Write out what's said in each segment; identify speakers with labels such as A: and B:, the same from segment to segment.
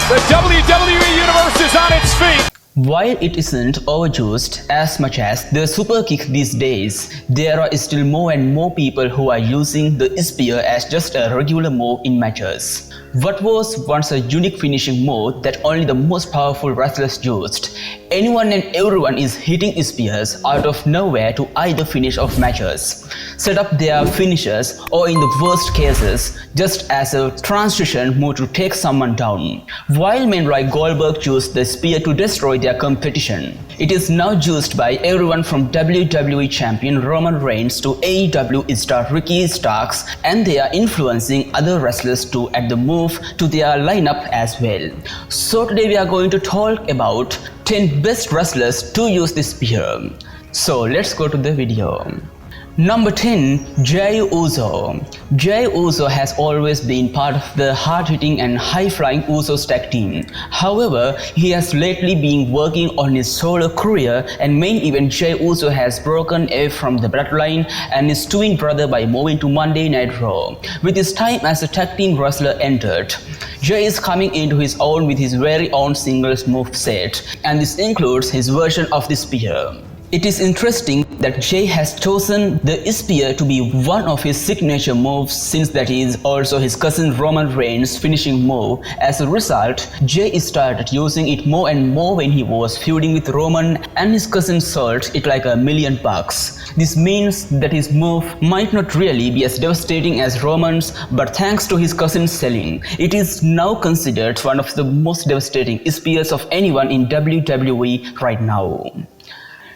A: The WWE Universe is on its feet.
B: While it isn't overused as much as the super kick these days, there are still more and more people who are using the spear as just a regular move in matches. What was once a unique finishing move that only the most powerful wrestlers used, anyone and everyone is hitting spears out of nowhere to either finish off matches, set up their finishers, or in the worst cases, just as a transition move to take someone down. While men like Goldberg used the spear to destroy their competition, it is now used by everyone from WWE Champion Roman Reigns to AEW star Ricky Starks, and they are influencing other wrestlers to add the move to their lineup as well. So today we are going to talk about 10 best wrestlers to use this spear. So let's go to the video. Number 10. Jey Uso. Jey Uso has always been part of the hard-hitting and high-flying Usos tag team. However, he has lately been working on his solo career, and main event Jey Uso has broken away from the bloodline and his twin brother by moving to Monday Night Raw. With his time as a tag team wrestler entered, Jey is coming into his own with his very own singles move set, and this includes his version of the spear. It is interesting that Jey has chosen the spear to be one of his signature moves, since that is also his cousin Roman Reigns' finishing move. As a result, Jey started using it more and more when he was feuding with Roman, and his cousin sold it like $1,000,000. This means that his move might not really be as devastating as Roman's, but thanks to his cousin's selling, it is now considered one of the most devastating spears of anyone in WWE right now.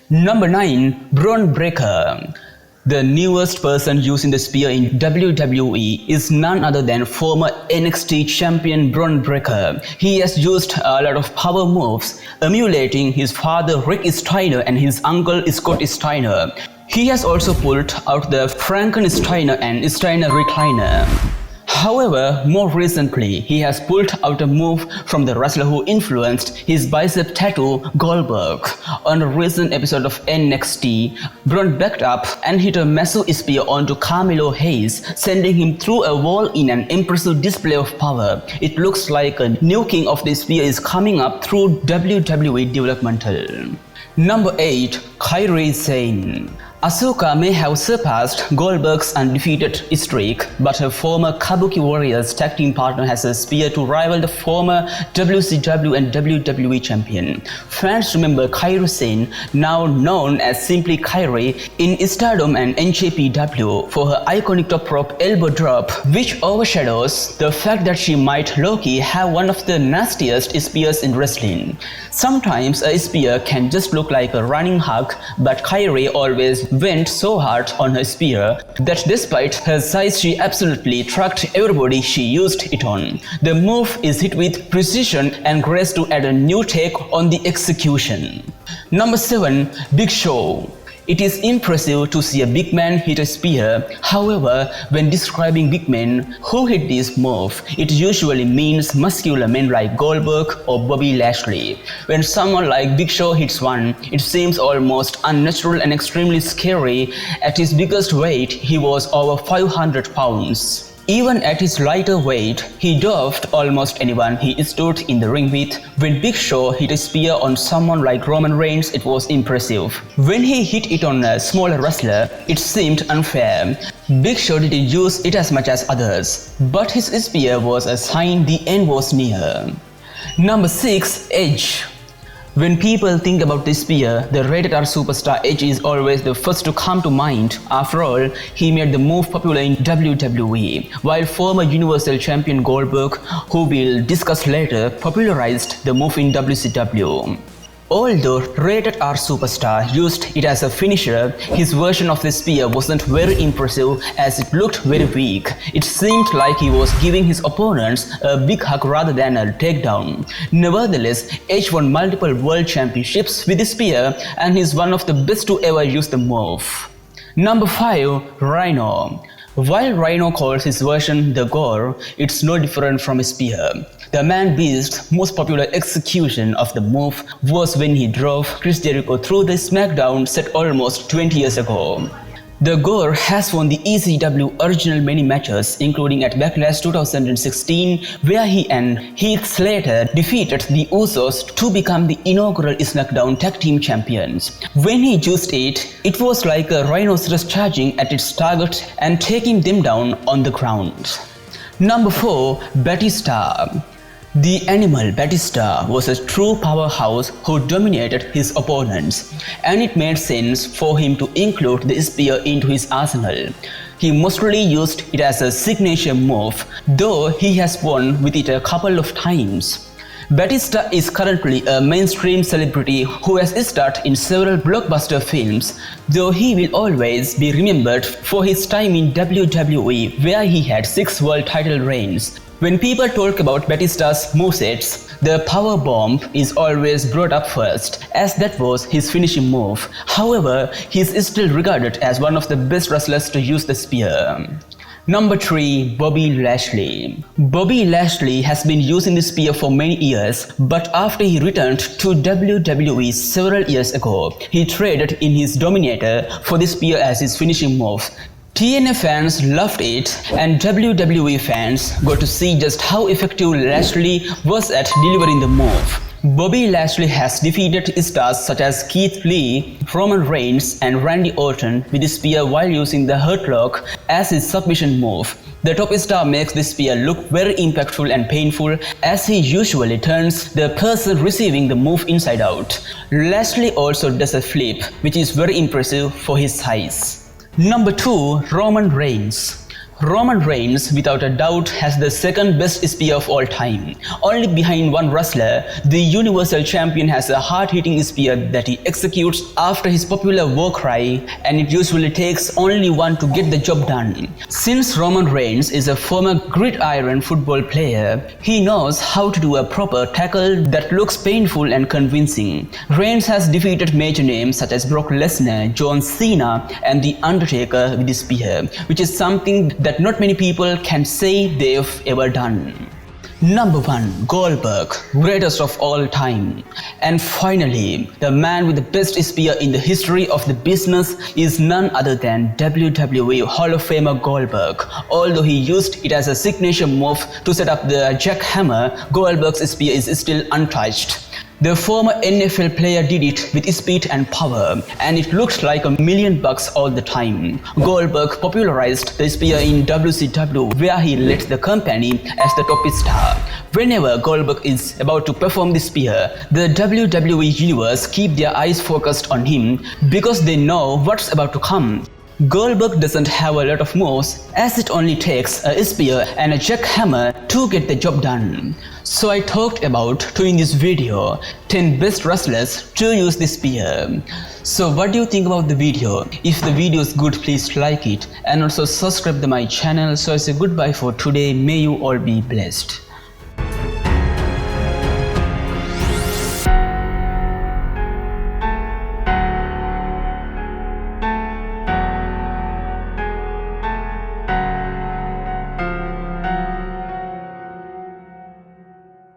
B: Number 9. Brunbreaker. The newest person using the spear in WWE is none other than former NXT champion Brunbreaker. He has used a lot of power moves, emulating his father Rick Steiner and his uncle Scott Steiner. He has also pulled out the Frankensteiner and Steiner recliner. However, more recently, he has pulled out a move from the wrestler who influenced his bicep tattoo, Goldberg. On a recent episode of NXT, Bron backed up and hit a massive spear onto Carmelo Hayes, sending him through a wall in an impressive display of power. It looks like a new king of the spear is coming up through WWE developmental. Number 8. Kairi Sane. Asuka may have surpassed Goldberg's undefeated streak, but her former Kabuki Warriors tag team partner has a spear to rival the former WCW and WWE champion. Fans remember Kairi Sane, now known as simply Kairi, in Stardom and NJPW for her iconic top rope elbow drop, which overshadows the fact that she might low-key have one of the nastiest spears in wrestling. Sometimes a spear can just look like a running hug, but Kairi always went so hard on her spear that despite her size, she absolutely trucked everybody she used it on. The move is hit with precision and grace to add a new take on the execution. Number 7. Big Show. It is impressive to see a big man hit a spear. However, when describing big men who hit this move, it usually means muscular men like Goldberg or Bobby Lashley. When someone like Big Show hits one, it seems almost unnatural and extremely scary. At his biggest weight, he was over 500 pounds. Even at his lighter weight, he dwarfed almost anyone he stood in the ring with. When Big Show hit a spear on someone like Roman Reigns, it was impressive. When he hit it on a smaller wrestler, it seemed unfair. Big Show didn't use it as much as others, but his spear was a sign the end was near. Number 6. Edge. When people think about this spear, the rated R superstar Edge is always the first to come to mind. After all, he made the move popular in WWE, while former Universal Champion Goldberg, who we'll discuss later, popularized the move in WCW. Although rated R superstar used it as a finisher, his version of the spear wasn't very impressive as it looked very weak. It seemed like he was giving his opponents a big hug rather than a takedown. Nevertheless, Edge won multiple world championships with the spear and is one of the best to ever use the move. Number 5. Rhino. While Rhino calls his version the gore, it's no different from a spear. The Man Beast's most popular execution of the move was when he drove Chris Jericho through the SmackDown set almost 20 years ago. The Gore has won the ECW original many matches, including at Backlash 2016, where he and Heath Slater defeated the Usos to become the inaugural SmackDown Tag Team Champions. When he used it, it was like a rhinoceros charging at its target and taking them down on the ground. Number 4. Batista. The animal Batista was a true powerhouse who dominated his opponents, and it made sense for him to include the spear into his arsenal. He mostly used it as a signature move, though he has won with it a couple of times. Batista is currently a mainstream celebrity who has starred in several blockbuster films, though he will always be remembered for his time in WWE, where he had 6 world title reigns. When people talk about Batista's movesets, the power bomb is always brought up first, as that was his finishing move. However, he is still regarded as one of the best wrestlers to use the spear. Number 3. Bobby Lashley. Bobby Lashley has been using the spear for many years, but after he returned to WWE several years ago, he traded in his Dominator for the spear as his finishing move. TNA fans loved it, and WWE fans got to see just how effective Lashley was at delivering the move. Bobby Lashley has defeated stars such as Keith Lee, Roman Reigns, and Randy Orton with the spear while using the Hurt Lock as his submission move. The top star makes the spear look very impactful and painful, as he usually turns the person receiving the move inside out. Lashley also does a flip, which is very impressive for his size. Number 2. Roman Reigns. Roman Reigns, without a doubt, has the second best spear of all time. Only behind one wrestler, the Universal Champion has a hard-hitting spear that he executes after his popular war cry, and it usually takes only one to get the job done. Since Roman Reigns is a former gridiron football player, he knows how to do a proper tackle that looks painful and convincing. Reigns has defeated major names such as Brock Lesnar, John Cena, and The Undertaker with the spear, which is something that not many people can say they've ever done. Number 1. Goldberg, greatest of all time. And finally, the man with the best spear in the history of the business is none other than WWE Hall of Famer Goldberg. Although he used it as a signature move to set up the jackhammer, Goldberg's spear is still untouched. The former NFL player did it with speed and power, and it looked like $1 million all the time. Goldberg popularized the spear in WCW, where he led the company as the top star. Whenever Goldberg is about to perform the spear, the WWE universe keep their eyes focused on him because they know what's about to come. Goldberg doesn't have a lot of moves, as it only takes a spear and a jackhammer to get the job done. So I talked about in this video 10 best wrestlers to use the spear. So what do you think about the video? If the video is good, please like it and also subscribe to my channel. So I say goodbye for today. May you all be blessed.